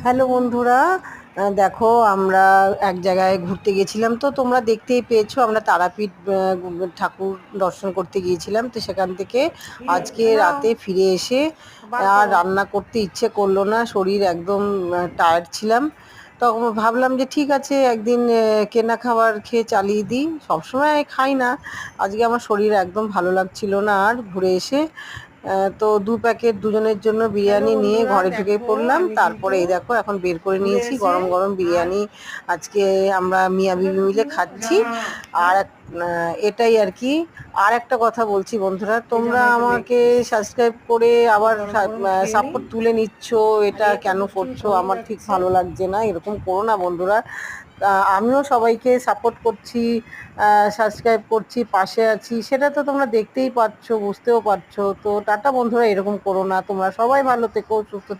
Hello বন্ধুরা, দেখো আমরা এক জায়গায় ঘুরতে গেছিলাম, তো তোমরা দেখতেই পেয়েছো আমরা তারাপীঠ ঠাকুর দর্শন করতে গিয়েছিলাম। তো সেখান থেকে আজকে রাতে ফিরে এসে আর রান্না করতে ইচ্ছে করলো না, শরীর একদম টায়ার্ড ছিলাম। তখন ভাবলাম যে ঠিক আছে একদিন কেনা খাবার খেয়ে চালিয়ে দিই, সবসময় খাই না। আজকে আমার শরীর একদম ভালো লাগছিল না, আর ঘুরে এসে তো 2 প্যাকেট দুজনের জন্য বিরিয়ানি নিয়ে ঘরে ঢুকে পড়লাম। তারপরে এই দেখো এখন বের করে নিয়েছি গরম গরম বিরিয়ানি। আজকে আমরা মিয়া বিবি মিলে খাচ্ছি। আর এটাই আর কি। আর একটা কথা বলছি বন্ধুরা, তোমরা আমাকে সাবস্ক্রাইব করে আবার সাপোর্ট তুলে নিচ্ছ, এটা কেন করছো? আমার ঠিক ভালো লাগছে না, এরকম করো না বন্ধুরা। আমিও সবাইকে সাপোর্ট করছি, সাবস্ক্রাইব করছি, পাশে আছি, সেটা তো তোমরা দেখতেই পাচ্ছ, বুঝতেও পারছো। তো টাটা বন্ধুরা, এরকম করো না। তোমরা সবাই ভালো থেকো, সুস্থ থেকো।